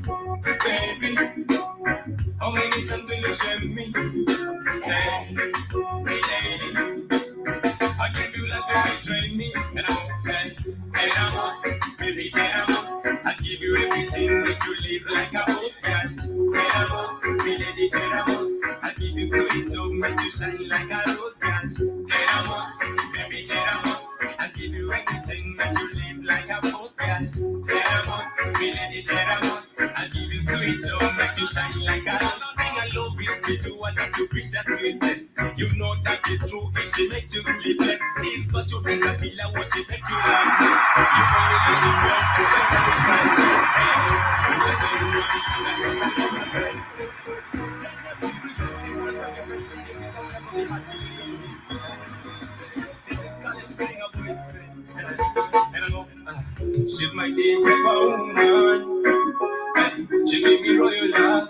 baby. How many times will you share me? Hey, lady. I give you like you betray me. And I'm okay. Tenamos, baby, tenamos. I give you everything, make you live like a host girl. Tenamos, me lady, tenamos. I give you sweet love, make you shine like a rose girl. Tenamos, baby, tenamos. I give you everything, make you live like a host girl. Tenamos, me lady, tenamos. I give you sweet love, make you shine like a rose. Thing I love is me do what I do, precious sweetness. You know that is true, if she makes you sleepless. Is what you think a killer, what she make you like this. You only do it once, so then you price it. Hey, I tell you what it's like, what's I love my friend. And I know, she's my danger woman. Hey, she give me royal love.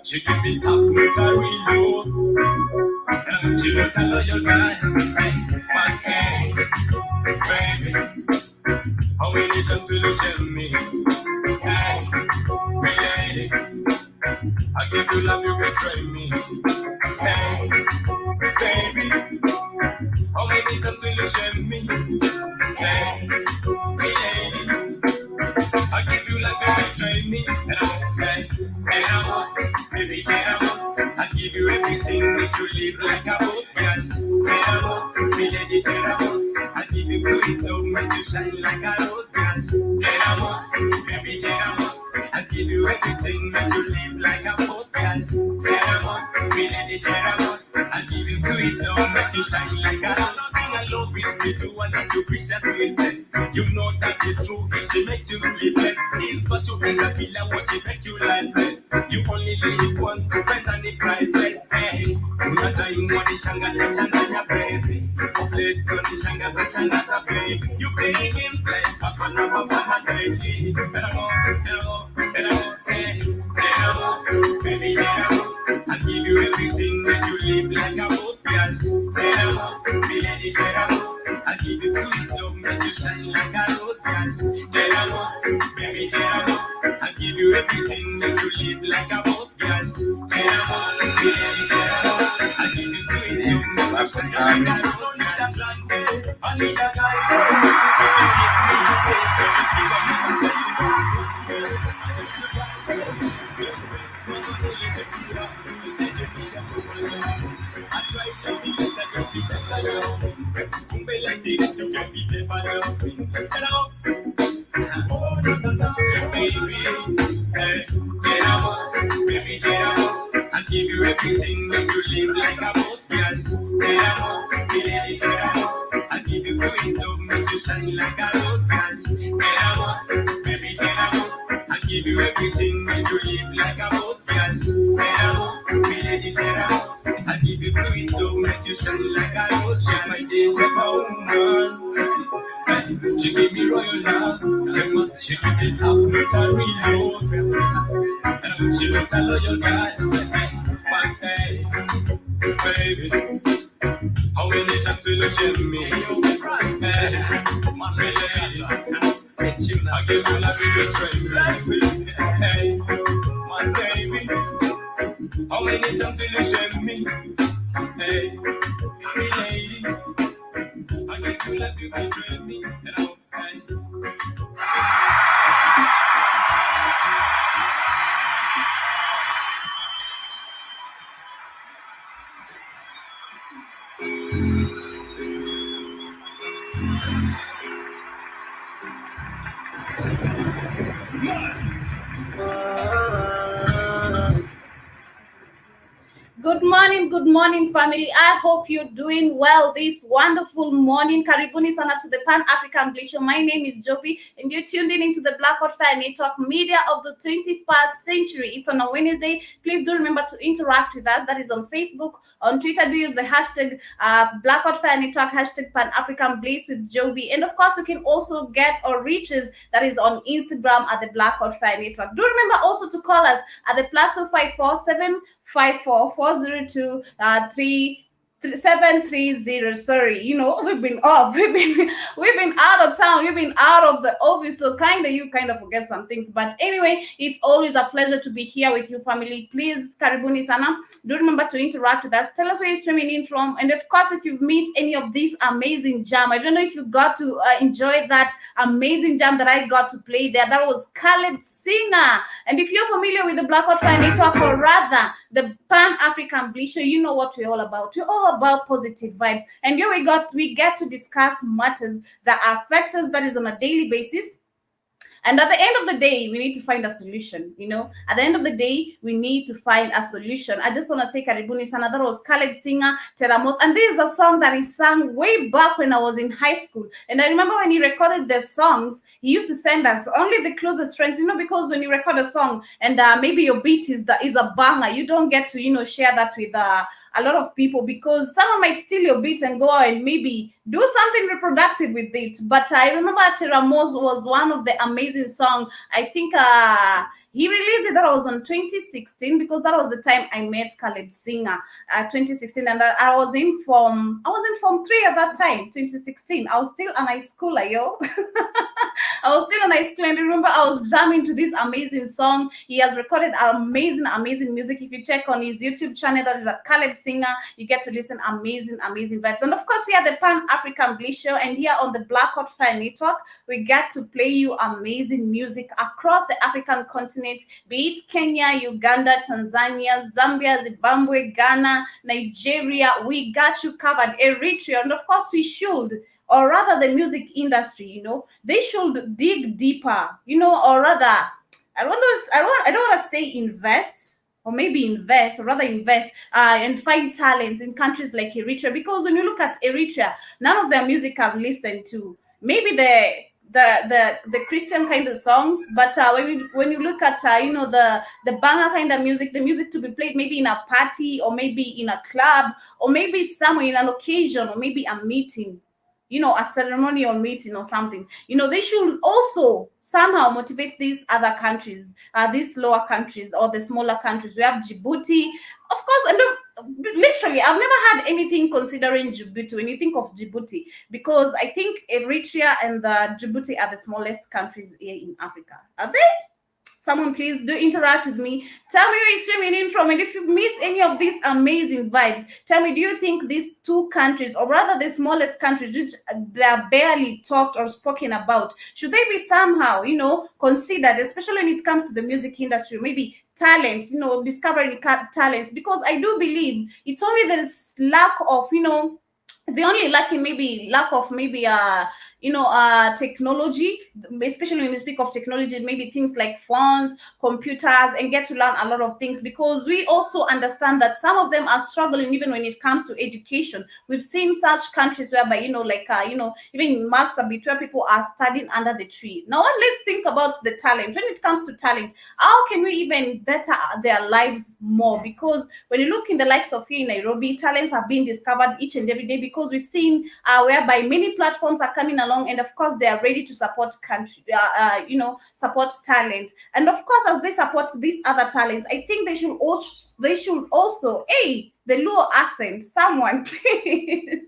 She give me tough, not a real love. She not a loyal guy. Hey, but hey, baby, how many times will you share me? Hey, lady, I give you love, you betray me. Hey, baby, how many times will you share me? Hey, lady, I give you love, you betray me. And I'm say, and baby, I give you everything, make you live like a host girl. Tenamos, me lady, tenamos. I give you sweet love, make you shine like a rose girl. Tenamos, baby, tenamos. I give you everything, make you live like a host girl. Tenamos, me lady, tenamos. I give you sweet love, make you shine like a rose. Thing I love is me do and I do precious sweetness. You know that is true, if she makes you sleepless. Is what you think a killer, what she make you lifeless. You only live once, spend on the priceless. Hey, una time money changa na changa na baby. Play to the shanga za shanga za baby. You play games like papa na papa na baby. Hello, hey, hello, baby, hello. I give you everything, make you live like a boss girl. Hello, me lady, hello. I give you sweet love, make you shine like a rose girl. Hello, baby, hello. I give you everything, make you live like a boss girl. Hello, me lady, hello. I give you sweet love, make you shine like a rose girl. I need a guy, baby, give me a break, I try to be like you, that's how you be like this to get the paper. Oh, baby, hey, baby, I give you everything, make you live like a boss girl. Baby, I give you sweet love, make you shine like a rose girl. Baby, I give you everything, make you live like a boss girl. Baby, I give you sweet love, make you shine like a rose. She's my danger woman. She give me royal love. She give me tough, not a real love. And she not a loyal guy. But hey, baby, how many times will you share me? Hey, my lady, I give you love, you betray me. Hey, my baby, how many times will you share me? Hey, my lady, I give you love, you betray me. Good morning, family. I hope you're doing well this wonderful morning. Karibuni sana to the Pan-African Bliss Show. My name is Joby, and you're tuned in into the Black Fire Network media of the 21st century. It's on a Wednesday. Please do remember to interact with us. That is on Facebook. On Twitter, do use the hashtag Black Fire Network, hashtag Pan-African Bliss with Joby. And of course, you can also get or reach us. That is on Instagram at the Black Fire Network. Do remember also to call us at the +254 754 402 33 730. Sorry, we've been off. We've been out of town. We've been out of the office. So you kind of forget some things. But anyway, it's always a pleasure to be here with you, family. Please, karibuni sana. Do remember to interact with us. Tell us where you're streaming in from, and of course, if you've missed any of this amazing jam, I don't know if you got to enjoy that amazing jam that I got to play there. That was Khaled Singer. And if you're familiar with the Blackout Fire Network, or rather the Pan African Bliss Show, you know what we're all about. We're all about positive vibes. And here we get to discuss matters that affect us, that is on a daily basis. And at the end of the day, we need to find a solution. At the end of the day, we need to find a solution. I just want to say karibuni sana. That was Khaled Singer, Teramos. And this is a song that he sang way back when I was in high school. And I remember when he recorded the songs, he used to send us only the closest friends, because when you record a song and maybe your beat is a banger, you don't get to, share that with a lot of people, because someone might steal your beat and go and maybe do something reproductive with it. But I remember Teramos was one of the amazing songs. I think he released it, that was on 2016, because that was the time I met Khaled Singer, 2016, and I was in Form 3 at that time, 2016. I was still an high schooler, yo. I was still in high school, and I remember I was jamming to this amazing song. He has recorded amazing music. If you check on his YouTube channel, that is at Khaled Singer, you get to listen amazing vibes. And of course, here the Pan African Bliss Show, and here on the Blackout Fire Network, we get to play you amazing music across the African continent, be it Kenya, Uganda, Tanzania, Zambia, Zimbabwe, Ghana, Nigeria. We got you covered. Eritrea, and of course, we should, or rather the music industry, they should dig deeper, or rather, I don't want to say invest, or maybe invest, or rather invest and find talents in countries like Eritrea, because when you look at Eritrea, none of their music I've listened to. Maybe the Christian kind of songs, but when you look at the banger kind of music, the music to be played maybe in a party, or maybe in a club, or maybe somewhere in an occasion, or maybe a meeting, a ceremonial meeting or something, they should also somehow motivate these other countries, these lower countries or the smaller countries. We have Djibouti, of course, and literally, I've never had anything considering Djibouti when you think of Djibouti, because I think Eritrea and Djibouti are the smallest countries here in Africa. Are they? Someone please do interact with me. Tell me where you're streaming in from, and if you've missed any of these amazing vibes, tell me, do you think these two countries, or rather the smallest countries, which they are barely talked or spoken about, should they be somehow, considered, especially when it comes to the music industry, maybe talents, discovering talents? Because I do believe it's only this lack of, the only lack of technology, especially when we speak of technology, maybe things like phones, computers, and get to learn a lot of things, because we also understand that some of them are struggling even when it comes to education. We've seen such countries whereby, even in Marsabit, where people are studying under the tree. Now, let's think about the talent. When it comes to talent, how can we even better their lives more? Because when you look in the likes of here in Nairobi, talents are being discovered each and every day, because we've seen whereby many platforms are coming along, and of course they are ready to support support talent. And of course, as they support these other talents, I think they should also the low accent, someone please.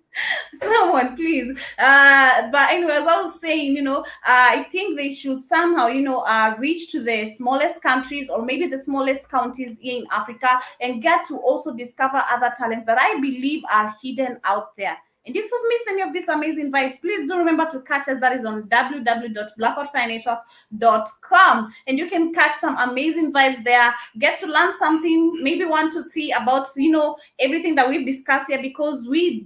Someone please. But anyway, as I was saying, I think they should somehow reach to the smallest countries, or maybe the smallest counties here in Africa, and get to also discover other talents that I believe are hidden out there. And if you've missed any of these amazing vibes, please do remember to catch us. That is on www.blackoutfirenetwork.com. And you can catch some amazing vibes there. Get to learn something, maybe 1, 2, 3 about, everything that we've discussed here, because we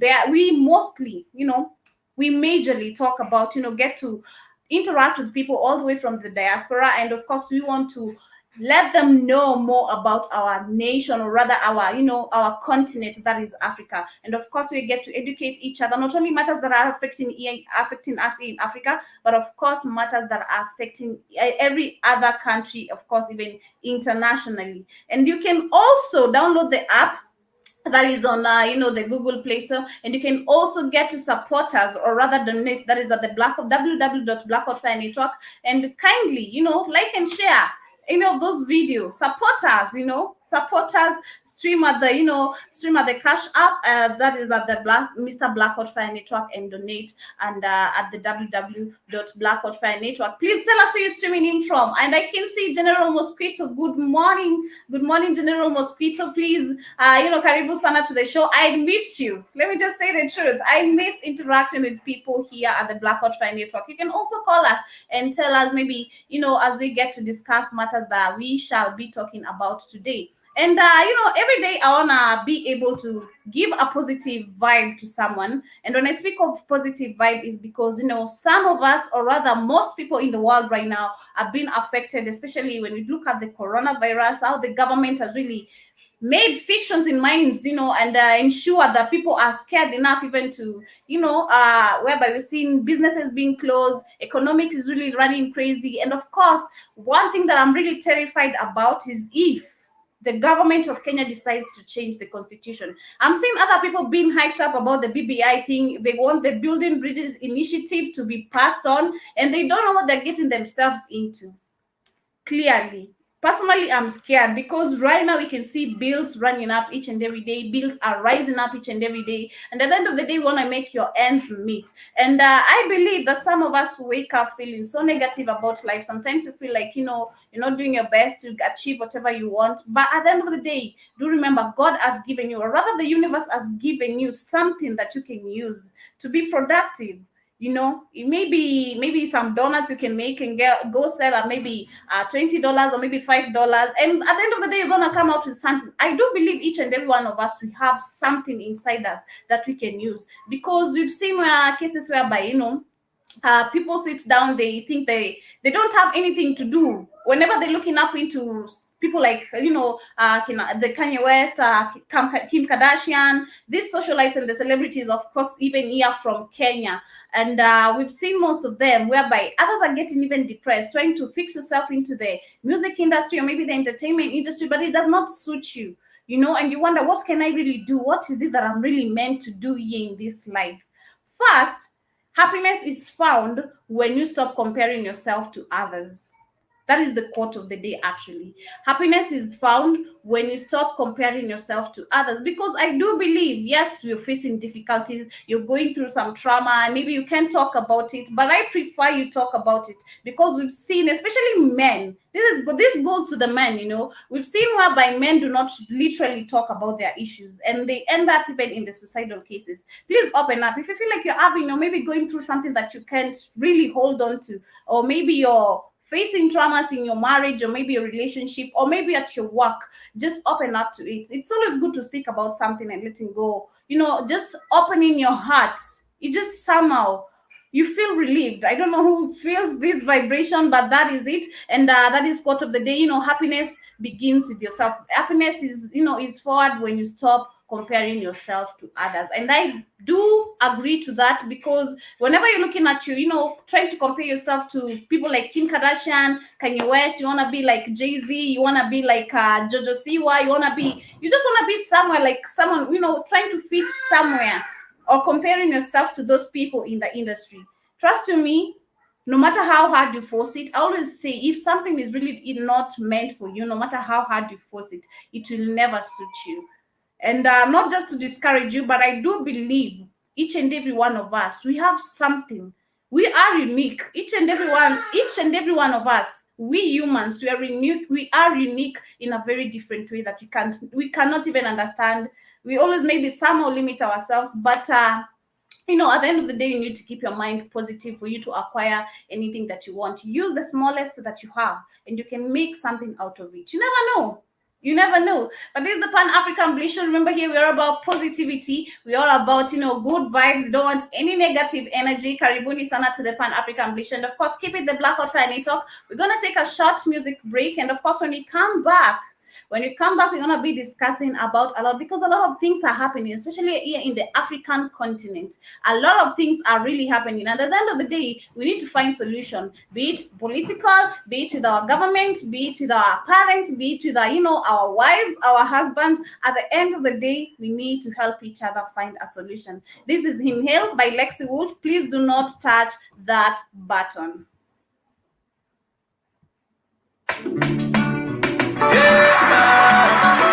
mostly, we majorly talk about, get to interact with people all the way from the diaspora. And of course, we want to let them know more about our nation, or rather our continent, that is Africa. And of course, we get to educate each other, not only matters that are affecting us in Africa, but of course matters that are affecting every other country, of course, even internationally. And you can also download the app that is on the Google Play Store, and you can also get to support us, or rather donate. That is at the www.blackoutfirenetwork, and kindly like and share any of those videos. Support us, support us, stream at the Cash App. That is at the Mr. Blackout Fire Network, and donate, and at the www.blackout Fire Network. Please tell us where you're streaming in from. And I can see General Mosquito. Good morning, General Mosquito. Please, karibu sana to the show. I missed you. Let me just say the truth. I missed interacting with people here at the Blackout Fire Network. You can also call us and tell us, maybe, as we get to discuss matters that we shall be talking about today. And every day I wanna be able to give a positive vibe to someone. And when I speak of positive vibe, is because some of us, or rather most people in the world right now, are being affected, especially when we look at the coronavirus, how the government has really made fictions in minds, and ensure that people are scared enough even to, whereby we're seeing businesses being closed, economics is really running crazy. And of course, one thing that I'm really terrified about is if the government of Kenya decides to change the constitution. I'm seeing other people being hyped up about the BBI thing. They want the Building Bridges initiative to be passed on, and they don't know what they're getting themselves into. Clearly, personally, I'm scared, because right now we can see bills running up each and every day. Bills are rising up each and every day, and at the end of the day, you want to make your ends meet. And I believe that some of us wake up feeling so negative about life. Sometimes you feel like you're not doing your best to achieve whatever you want, but at the end of the day, do remember, God has given you, or rather the universe has given you, something that you can use to be productive. It maybe some donuts you can make and go sell at maybe $20 or maybe $5, and at the end of the day, you're gonna come out with something. I do believe each and every one of us, we have something inside us that we can use, because we've seen cases whereby people sit down, they think they don't have anything to do. Whenever they're looking up into people like the Kanye West, Kim Kardashian, these socialites and the celebrities, of course, even here from Kenya. And we've seen most of them whereby others are getting even depressed, trying to fix yourself into the music industry or maybe the entertainment industry, but it does not suit you, and you wonder, what can I really do? What is it that I'm really meant to do here in this life? First, happiness is found when you stop comparing yourself to others. That is the quote of the day, actually. Happiness is found when you stop comparing yourself to others. Because I do believe, yes, you're facing difficulties, you're going through some trauma, and maybe you can't talk about it, but I prefer you talk about it, because we've seen, especially men, this goes to the men, we've seen whereby men do not literally talk about their issues, and they end up even in the suicidal cases. Please open up. If you feel like you're having, maybe going through something that you can't really hold on to, or maybe you're facing traumas in your marriage, or maybe a relationship, or maybe at your work, just open up to it. It's always good to speak about something and letting go. Just opening your heart. It just somehow you feel relieved. I don't know who feels this vibration, but that is it. And that is quote of the day. Happiness begins with yourself. Happiness is forward when you stop comparing yourself to others. And I do agree to that, because whenever you're looking at trying to compare yourself to people like Kim Kardashian, Kanye West, you want to be like Jay-Z, you want to be like Jojo Siwa, you just want to be somewhere like someone, trying to fit somewhere, or comparing yourself to those people in the industry. Trust you me, no matter how hard you force it, I always say, if something is really not meant for you, no matter how hard you force it, it will never suit you. And not just to discourage you, but I do believe each and every one of us, we have something. We are unique. Each and every one of us, we humans, we are unique. We are unique in a very different way that we cannot even understand. We always maybe somehow limit ourselves, but at the end of the day, you need to keep your mind positive for you to acquire anything that you want. Use the smallest that you have, and you can make something out of it. You never know. You never know. But this is the Pan-African Bliss Show. Remember, here we are about positivity. We are about, good vibes. Don't want any negative energy. Karibuni sana to the Pan-African Bliss Show. And of course, keep it the Blackout Fire Network. We're going to take a short music break. And of course, when we come back, we're going to be discussing about a lot, because a lot of things are happening, especially here in the African continent. A lot of things are really happening. And at the end of the day, we need to find solution, be it political, be it with our government, be it with our parents, be it with our wives, our husbands. At the end of the day, we need to help each other find a solution. This is Inhale by Lexi Wolf. Please do not touch that button. Yeah.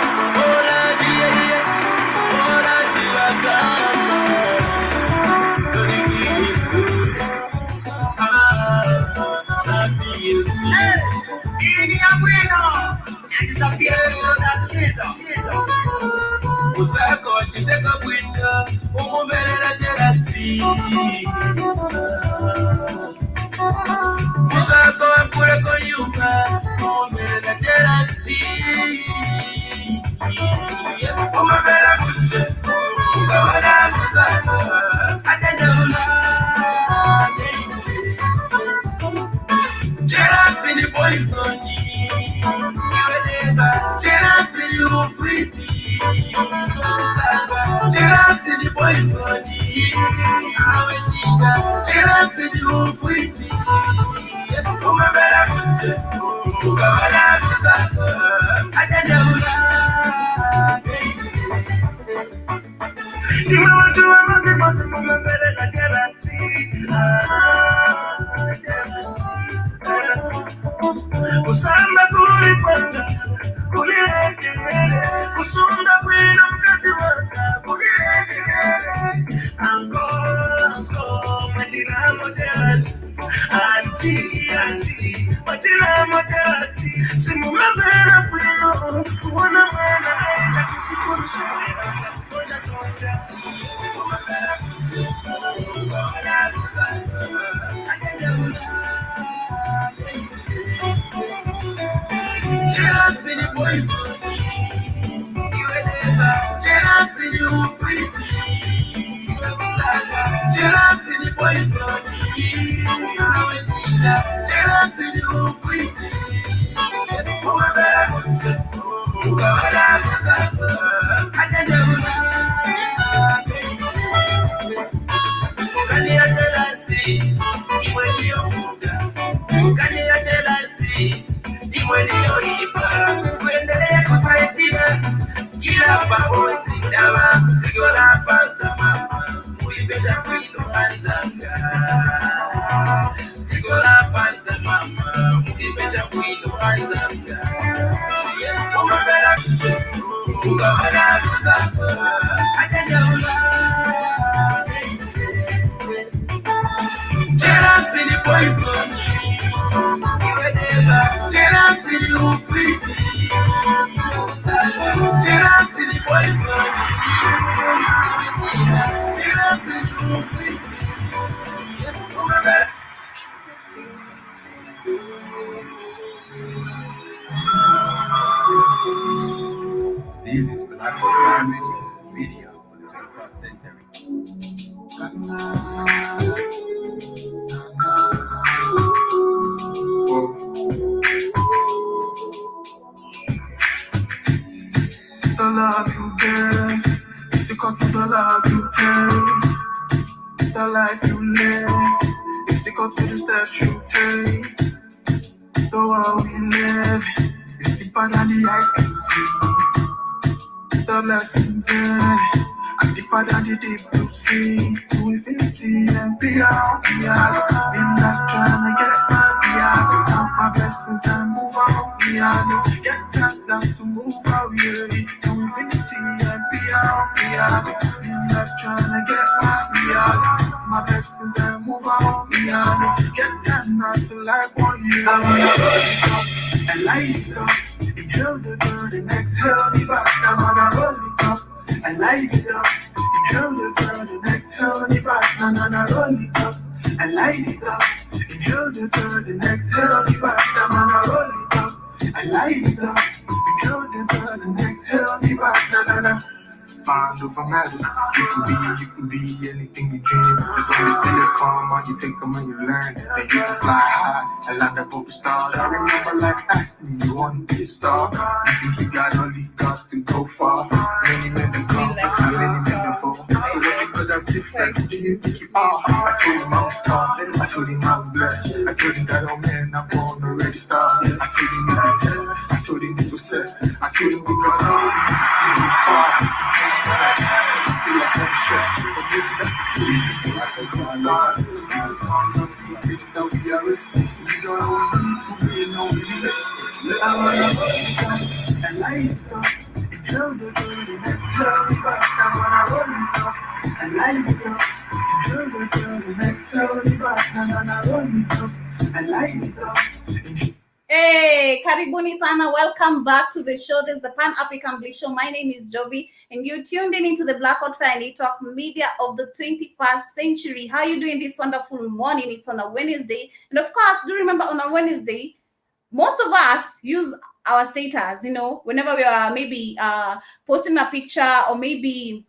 Usako chiteka bwinga umuberera jealousy Usako akure ko yuma umuberera jealousy Umubera kuse ukabona muzako atendabula Jealousy ni poison Jealousy ni ufiti Jealousy ni poison Awe jinga Jealousy ni ufiti Umebera kute Ukawala kutako Atendabula Sima watu wa mazi umebera na jealousy Usamba kulipanga Kulirekele Kusunda kwina mkazi waka Kulirekele Ango Majina mojelasi Auntie Majina mojelasi Simu mabena kwino Kuwana mwana Aina kusikuru shawela Koja koja Kumabena Kuwana Jealousy ni poison Jealousy ni ufiti Jealousy ni poison Jealousy ni ufiti Umebera kute Ukawala kuzako Atendabula Kani ya jealousy Iwe niyo muda Kani ya jealousy Iwe niyo iba Kuendelea kusaidia Kila pamozi dawa Sigola panza mama Uibeja kwino anzanga Sigola panza mama Uibeja kwino anzanga Umabela kuse Ukawala kuzako Atendabula Jealousy ni poison Jealousy ni ufiti Jealousy ni poison Jealousy ni ufiti This is Black Family Media for the 21st century. The love you get, it's because of the love you take. The life you live, it's because of the steps you take. The world we live, it's deeper than the eye can see. The lessons in, and deeper than the deep to see. To infinity and beyond, beyond. Been not trying to get my beyond. Count my blessings and move on, beyond. Get that down to move out, yeah. To infinity and beyond, beyond. Been not trying to get my beyond. My blessings and move on, beyond. Get that down to like one year. I wanna roll it up and light it up. Inhale the good and exhale the back. I wanna roll it up and light it up. Inhale the good and exhale the back. Na roll it up and light it up. Inhale the good and exhale the back. Na roll it up and light it up. Inhale the good and exhale the back. Na. Mind over matter. You can be anything you dream. As long as they come on, you take them and you learn. And you can fly high and land up over stars. I remember like asking you want to be a star. You think you got all you got to go far. Many men to come, many men to fall. So what because I'm different, who do you think you are? I told him I was strong, I told him I was blessed. I told him that, oh man, I'm born already star. I told him it was test, I told him it was set. I told him we got all we far. Hey, Karibuni sana. Welcome back to the show. This is the Pan African Bliss Show. My name is Joby, and you tuned in into the Blackout Fire Network media of the 21st century. How are you doing this wonderful morning? It's on a Wednesday, and of course, do remember on a Wednesday, most of us use our status. Whenever we are maybe posting a picture, or maybe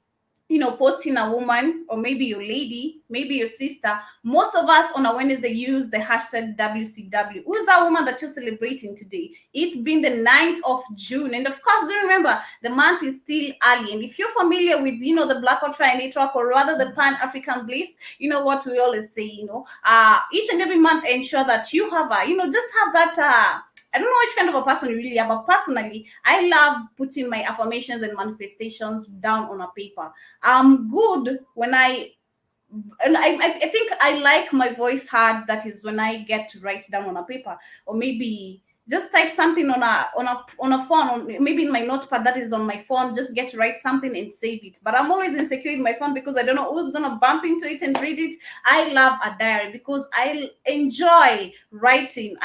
posting a woman, or maybe your lady, maybe your sister. Most of us on a Wednesday use the hashtag WCW. Who's that woman that you're celebrating today? It's been the 9th of June. And of course, do remember, the month is still early. And if you're familiar with, the Blackout Fire Network, or rather the Pan-African Bliss, you know what we always say, each and every month, ensure that you have just have that, I don't know which kind of a person you really are, but personally, I love putting my affirmations and manifestations down on a paper. I'm good when I think I like my voice hard. That is when I get to write down on a paper, or maybe just type something on a phone, or maybe in my notepad that is on my phone. Just get to write something and save it. But I'm always insecure with my phone because I don't know who's gonna bump into it and read it. I love a diary because I enjoy writing.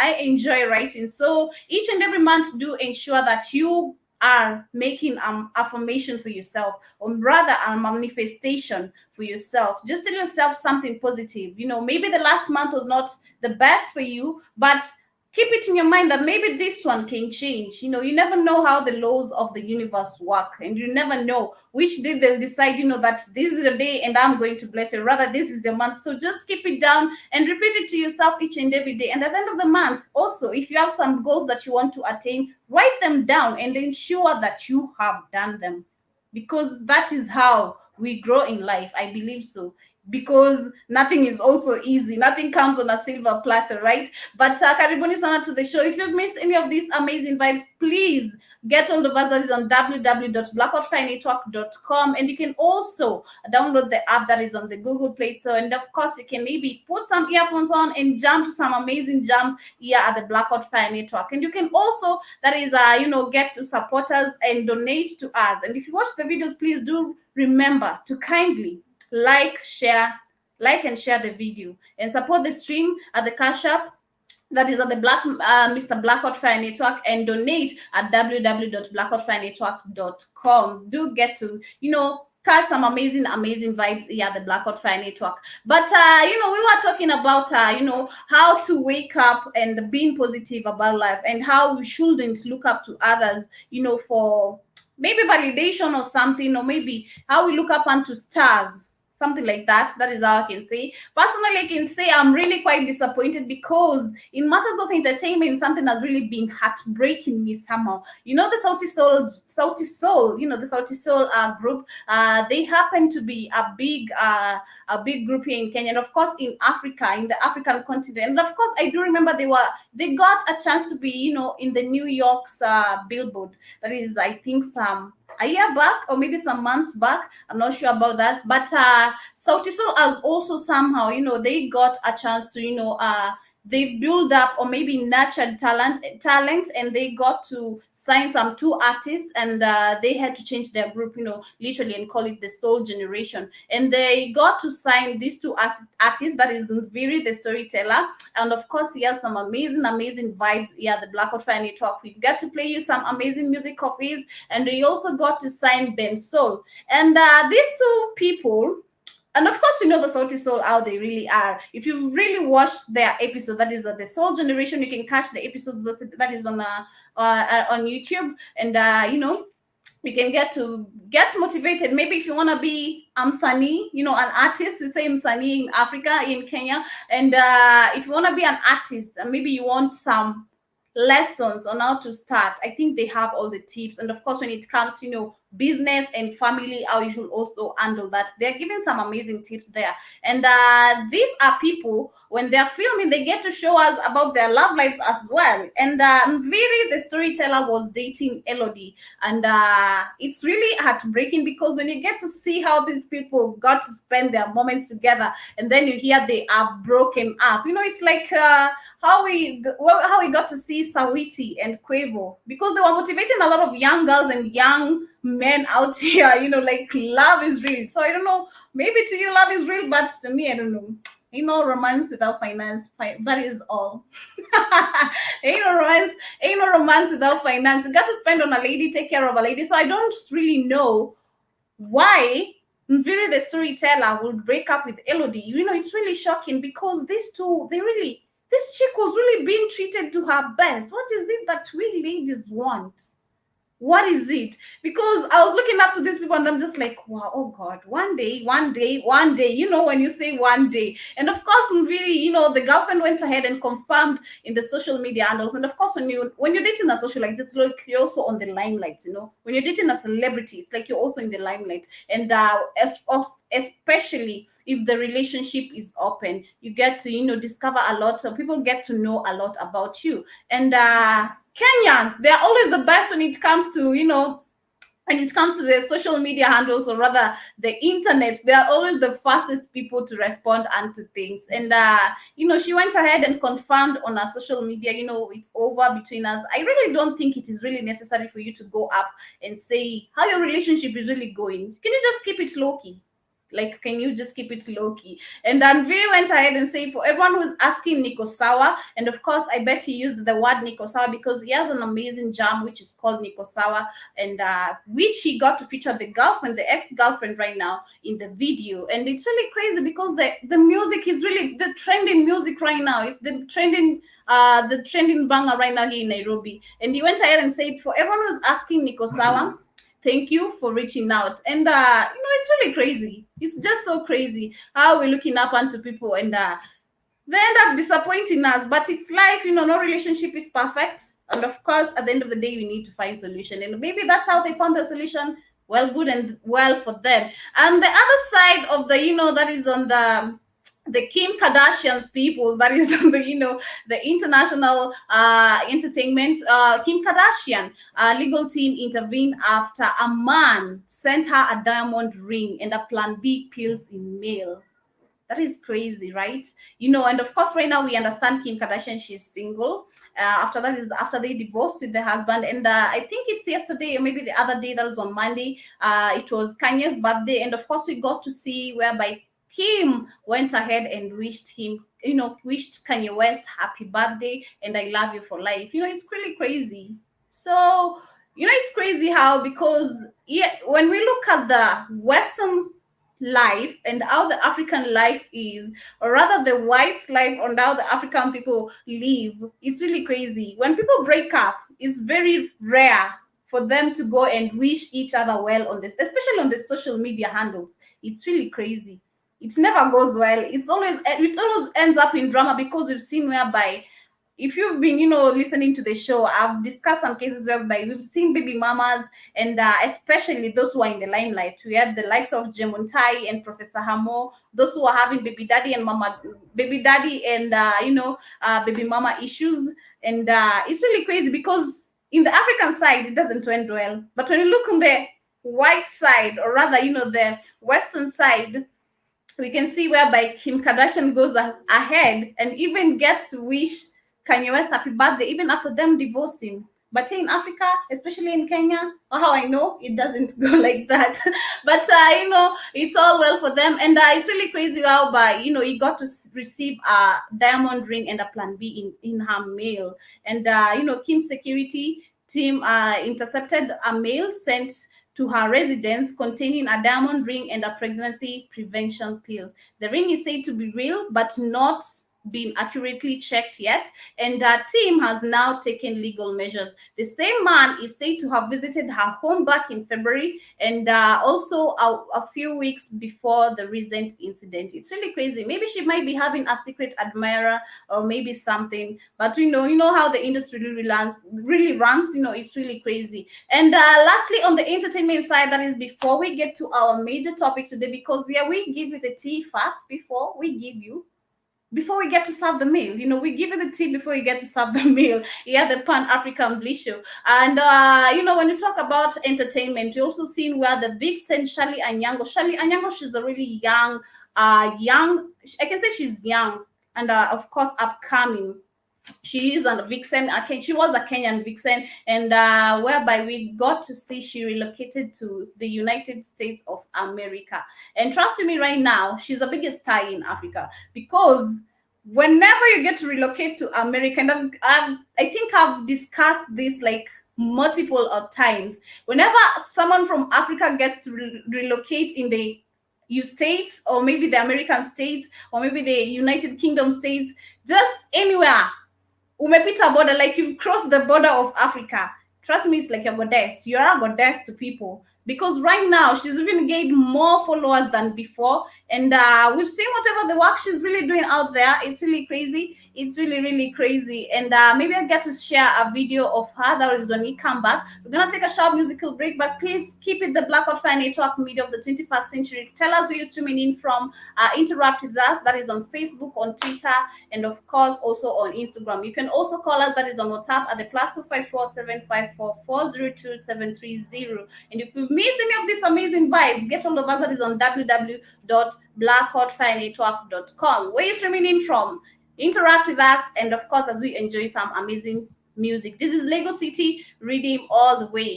So each and every month, do ensure that you are making affirmation for yourself, or rather a manifestation for yourself. Just tell yourself something positive. Maybe the last month was not the best for you, but keep it in your mind that maybe this one can change. You never know how the laws of the universe work, and you never know which day they'll decide, that this is your day and I'm going to bless you. Rather, this is your month. So just keep it down and repeat it to yourself each and every day. And at the end of the month, also, if you have some goals that you want to attain, write them down and ensure that you have done them, because that is how we grow in life. I believe so. Because nothing is also easy. Nothing comes on a silver platter, right? But karibuni sana to the show. If you've missed any of these amazing vibes, please get all of us. That is on www.blackoutfirenetwork.com, and you can also download the app that is on the Google Play Store. And of course, you can maybe put some earphones on and jump to some amazing jams here at the Blackout Fire Network. And you can also, that is, get to support us and donate to us. And if you watch the videos, please do remember to kindly like and share the video, and support the stream at the Cash App that is at the Mr. Blackout Fire Network, and donate at www.blackoutfirenetwork.com. Do get to catch some amazing vibes here at the Blackout Fire Network. But we were talking about how to wake up and being positive about life, and how we shouldn't look up to others for maybe validation or something, or maybe how we look up onto stars, something like that. That is how I can say. Personally, I can say I'm really quite disappointed, because in matters of entertainment, something has really been heartbreaking me somehow. The Sauti Sol, the Sauti Sol group. They happen to be a big group here in Kenya, and of course in Africa, in the African continent. And of course, I do remember they got a chance to be in the New York's Billboard. That is, I think, a year back, or maybe some months back. I'm not sure about that. But Sauti Sol has also somehow, they got a chance to, they build up or maybe nurtured talent, and they got to sign some 2 artists, and they had to change their group, literally, and call it the Soul Generation. And they got to sign these 2 artists, that is Nviri, the storyteller, and of course he has some amazing vibes here, the Blackout Fire Network. We got to play you some amazing music of his, and we also got to sign Ben Soul. And these 2 people, and of course, the Sauti Sol, how they really are. If you really watched their episode, that is the Soul Generation, you can catch the episode that is on YouTube, and you can get motivated. Maybe if you want to be Msanii, an artist, you say Msanii in Africa, in Kenya, and if you want to be an artist, and maybe you want some lessons on how to start, I think they have all the tips. And of course, when it comes business and family, how you should also handle that, they're giving some amazing tips there. And these are people, when they're filming, they get to show us about their love lives as well. And Nviri, the storyteller, was dating Elodie, and it's really heartbreaking, because when you get to see how these people got to spend their moments together, and then you hear they are broken up, it's like how we got to see Sawiti and Quavo, because they were motivating a lot of young girls and young men out here, like love is real. So I don't know, maybe to you love is real, but to me, I don't know. Romance without finance. That is all. Ain't no romance without finance. You got to spend on a lady, take care of a lady. So I don't really know why Mviri the storyteller would break up with Elodie. It's really shocking because these two, this chick was really being treated to her best. What is it that we ladies want? What is it? Because I was looking up to these people and I'm just like, wow, oh God, one day, one day, one day, when you say one day. And of course, really, the girlfriend went ahead and confirmed in the social media handles. And of course, when you're dating a social, like, it's like you're also on the limelight, when you're dating a celebrity, it's like you're also in the limelight. And especially if the relationship is open, you get to discover a lot, so people get to know a lot about you. And Kenyans, they're always the best when it comes to when it comes to the social media handles, or rather the internet. They are always the fastest people to respond and to things. And she went ahead and confirmed on her social media, it's over between us. I really don't think it is really necessary for you to go up and say how your relationship is really going. Can you just keep it low key? Like, can you just keep it low key? And then Viri went ahead and said, for everyone who's asking Nico Sawa, and of course, I bet he used the word Nico Sawa because he has an amazing jam which is called Nico Sawa, and which he got to feature the girlfriend, the ex-girlfriend, right now in the video. And it's really crazy because the music is really the trending music right now. It's the trending banger right now here in Nairobi. And he went ahead and said, for everyone who's asking Nico Sawa, thank you for reaching out. And it's really crazy. It's just so crazy how we're looking up onto people, and they end up disappointing us. But it's life, no relationship is perfect. And of course, at the end of the day, we need to find solution. And maybe that's how they found the solution. Well, good and well for them. And the other side of that is on the Kim Kardashian's people, that is the international entertainment. Kim Kardashian legal team intervened after a man sent her a diamond ring and a Plan B pills in mail. That is crazy, right? And of course, right now we understand Kim Kardashian, she's single. After that is after they divorced with the husband. And I think it's yesterday or maybe the other day, that was on Monday. It was Kanye's birthday. And of course, we got to see whereby Kim went ahead and wished Kanye West happy birthday and I love you for life. It's really crazy. So, it's crazy how, because when we look at the Western life and how the African life is, or rather the whites' life and how the African people live, it's really crazy. When people break up, it's very rare for them to go and wish each other well on this, especially on the social media handles. It's really crazy. It never goes well. It always ends up in drama, because we've seen whereby, if you've been listening to the show, I've discussed some cases whereby we've seen baby mamas, and especially those who are in the limelight. We had the likes of Jemuntai and Professor Hamo, those who are having baby daddy and baby mama issues. And it's really crazy because in the African side it doesn't end well, but when you look on the white side, or rather the Western side, we can see whereby Kim Kardashian goes ahead and even gets to wish Kanye West happy birthday even after them divorcing. But here in Africa, especially in Kenya, how I know, it doesn't go like that. But it's all well for them. And it's really crazy how he got to receive a diamond ring and a Plan B in her mail. And Kim's security team intercepted a mail sent to her residence containing a diamond ring and a pregnancy prevention pills. The ring is said to be real, but not been accurately checked yet, and the team has now taken legal measures. The same man is said to have visited her home back in February, and also a few weeks before the recent incident. It's really crazy. Maybe she might be having a secret admirer or maybe something, but you know how the industry really runs. It's really crazy. And lastly, on the entertainment side, that is before we get to our major topic today, because we give you the tea first before we get to serve the meal. We give you the tea before you get to serve the meal. Yeah, the Pan-African Bliss show. And, when you talk about entertainment, you also seen where the big send Shirley Anyango, she's a really young, I can say she's young, and, of course, upcoming She is a vixen. She was a Kenyan vixen, and whereby we got to see she relocated to the United States of America. And trust me, right now, she's the biggest star in Africa, because whenever you get to relocate to America, and I think I've discussed this like multiple of times. Whenever someone from Africa gets to relocate in the U states, or maybe the American states, or maybe the United Kingdom states, just anywhere, umepita border, like you've crossed the border of Africa. Trust me, it's like a goddess. You're a goddess to people, because right now she's even gained more followers than before, and we've seen whatever the work she's really doing out there. It's really crazy. It's really, really crazy. And maybe I get to share a video of her. That is when we come back. We're gonna take a short musical break, but please keep it the Blackout Fire Network, media of the 21st century. Tell us who you're streaming in from. Interact with us. That is on Facebook, on Twitter, and of course also on Instagram. You can also call us. That is on WhatsApp at the +254 754 402 730. And if you've missed any of these amazing vibes, get all of us. That is on www.blackoutfirenetwork.com. Where are you streaming in from? Interact with us, and of course, as we enjoy some amazing music. This is Lego City Redeem all the way.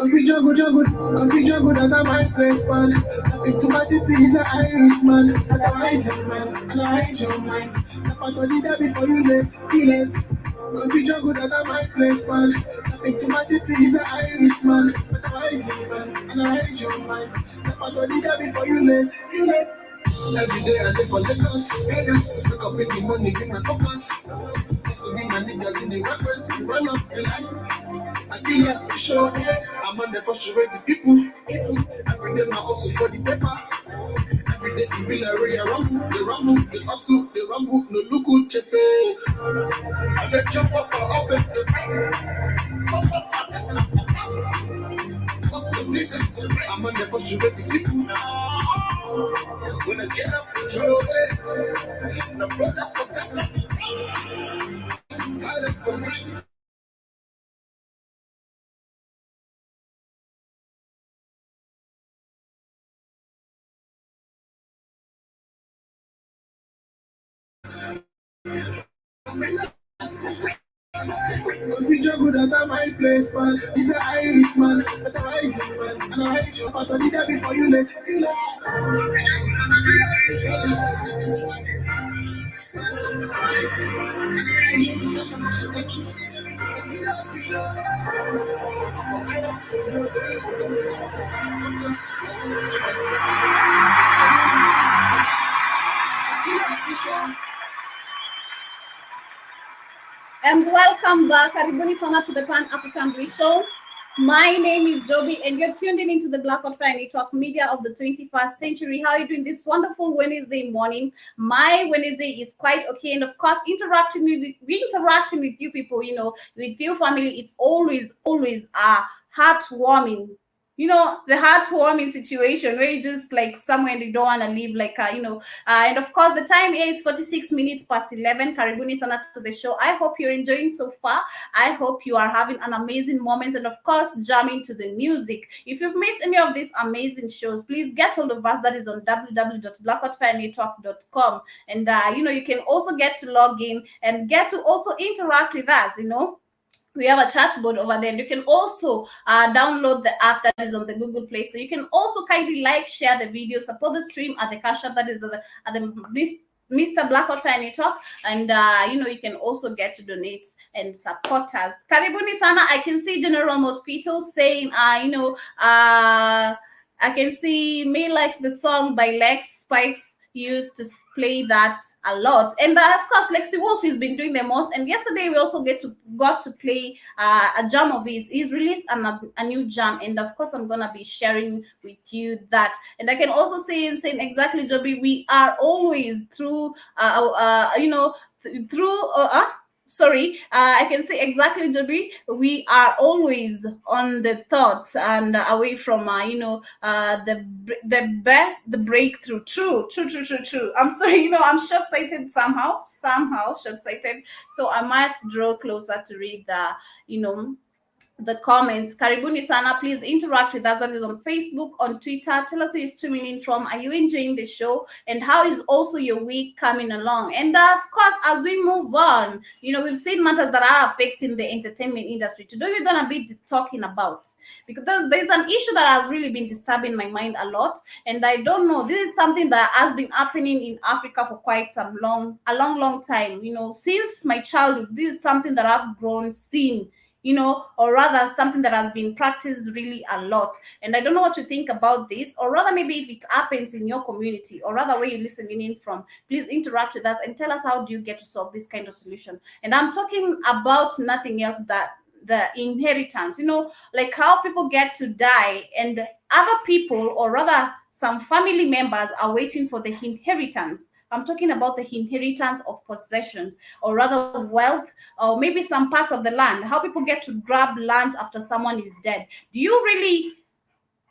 Country jungle, that's my place, man. Into my city is an Irishman, but a rising man, and I raise your mind. Step out of the day before you late, you late. Country jungle, that's my place, man. Into my city is an Irishman, but a rising man, and I raise your mind. Step out of the day before you late, you late. Every day I live for Lagos, Lagos. Wake up in the morning, give my focus. So we my niggas in the rappers, we run up the line. I kill up the show, I'm on the first to rate the people. Every day my hustle for the paper. Every day you be like Ray, rumble, the hustle, the rumble, no look good, your face. I let jump up or open the I'm on the first to rate the people. When I get up, control it. No brother, we juggle at my place, man. He's an Irishman, but a rising man. And I raise your part of the day before you let. And welcome back. Karibuni sana to the Pan African Bliss Show. My name is Joby, and you're tuned in into the Blackout Fire Network, media of the 21st century. How are you doing this wonderful Wednesday morning? My Wednesday is quite okay, and of course, interacting with you people, with your family. It's always heartwarming. The heartwarming situation where you just like somewhere you don't want to live, like and of course the time is 46 minutes past 11. Karibuni sana to the show. I hope you're enjoying so far. I hope you are having an amazing moment, and of course jamming to the music. If you've missed any of these amazing shows, please get hold of us. That is on www.blackoutfirenetwork.com, and you can also get to log in and get to also interact with us. We have a chat board over there. You can also download the app that is on the Google Play. So you can also kindly like, share the video, support the stream at the cash app that is at the Mr. Blackout Fire Network. And, you can also get to donate and support us. Karibuni sana. I can see General Mosquito saying, I can see May likes the song by Lex Spikes. Used to play that a lot, and of course Lexi Wolf has been doing the most. And yesterday we also got to play a jam of his. He's released a new jam, and of course I'm gonna be sharing with you that. And I can also say exactly, Joby, we are always through sorry, I can say exactly, Joby. We are always on the thoughts and away from the best, the breakthrough. True, true, true, true, true. I'm sorry, I'm short-sighted somehow short-sighted, so I must draw closer to read you know the comments. Karibuni sana. Please interact with us. That is on Facebook, on Twitter. Tell us who you're streaming in from. Are you enjoying the show? And how is also your week coming along? And of course, as we move on, we've seen matters that are affecting the entertainment industry. Today, we're going to be talking about, because there's an issue that has really been disturbing my mind a lot. And I don't know, this is something that has been happening in Africa for quite long time. Since my childhood, this is something that I've grown seeing, or rather something that has been practiced really a lot. And I don't know what to think about this, or rather maybe if it happens in your community, or rather where you're listening in from, please interact with us and tell us how do you get to solve this kind of solution. And I'm talking about nothing else that the inheritance, like how people get to die and other people, or rather some family members, are waiting for the inheritance. I'm talking about the inheritance of possessions, or rather wealth, or maybe some parts of the land, how people get to grab lands after someone is dead. Do you really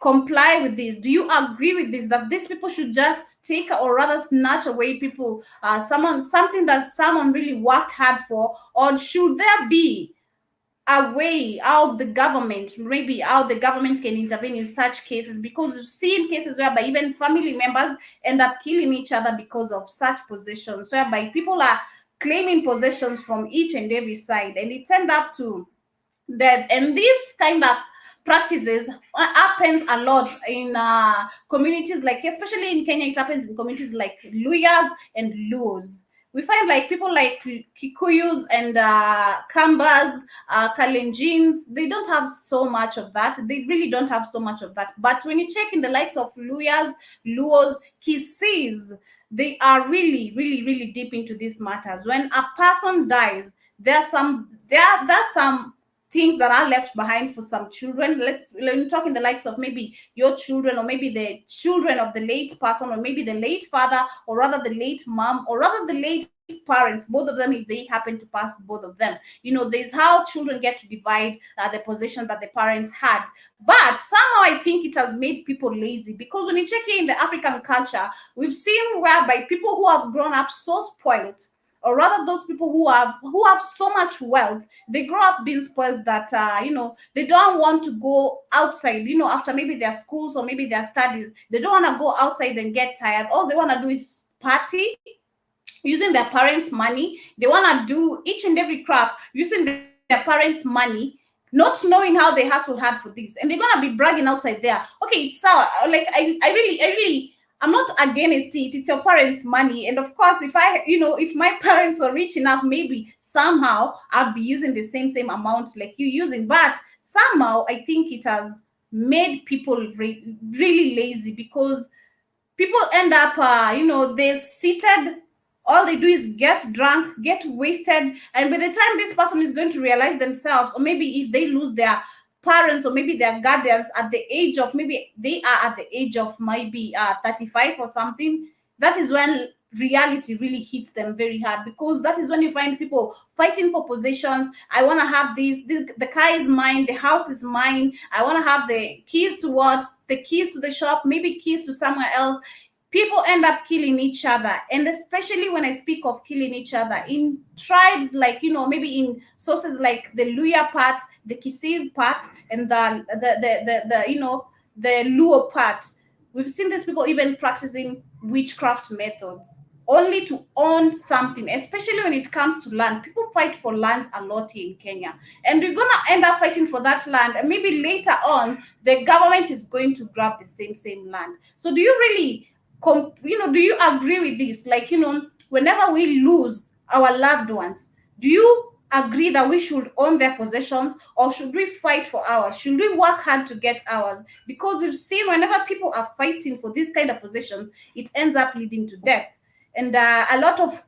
comply with this? Do you agree with this, that these people should just take, or rather snatch away people, something that someone really worked hard for? Or should there be a way how the government, maybe how the government can intervene in such cases? Because we've seen cases whereby even family members end up killing each other because of such possessions, whereby people are claiming possessions from each and every side, and it turned up to that. And this kind of practices happens a lot in communities, like especially in Kenya. It happens in communities like Luyas and Luos. We find like people like Kikuyus and Kambas, Kalenjins, they don't have so much of that. They really don't have so much of that. But when you check in the likes of Luyas, Luos, Kisis, they are really, really, really deep into these matters. When a person dies, there's some things that are left behind for some children. Let me talk in the likes of maybe your children, or maybe the children of the late person, or maybe the late father, or rather the late mom, or rather the late parents, both of them, if they happen to pass, both of them. There's how children get to divide the possession that the parents had. But somehow I think it has made people lazy, because when you check in the African culture, we've seen whereby people who have grown up so spoiled, or rather those people who have so much wealth, they grow up being spoiled that they don't want to go outside, after maybe their schools or maybe their studies. They don't want to go outside and get tired. All they want to do is party using their parents' money. They want to do each and every crap using their parents' money, not knowing how they hustle hard for this, and they're gonna be bragging outside there. Okay, it's sour. Like I really, I'm not against it. It's your parents' money, and of course, if my parents were rich enough, maybe somehow I'd be using the same amount like you using. But somehow I think it has made people really lazy, because people end up they're seated, all they do is get drunk, get wasted, and by the time this person is going to realize themselves, or maybe if they lose their parents or maybe their guardians at the age of, maybe they are at the age of maybe 35 or something, that is when reality really hits them very hard, because that is when you find people fighting for possessions. I want to have this, the car is mine, the house is mine, I want to have the keys to what, the keys to the shop, maybe keys to somewhere else. People end up killing each other. And especially when I speak of killing each other in tribes, like maybe in sources like the Luya part, the Kisis part, and the Luo part, we've seen these people even practicing witchcraft methods only to own something. Especially when it comes to land, people fight for lands a lot here in Kenya, and we're gonna end up fighting for that land, and maybe later on the government is going to grab the same land. So do you really do you agree with this? Like, whenever we lose our loved ones, do you agree that we should own their possessions, or should we fight for ours? Should we work hard to get ours? Because we've seen whenever people are fighting for these kind of possessions, it ends up leading to death. And a lot of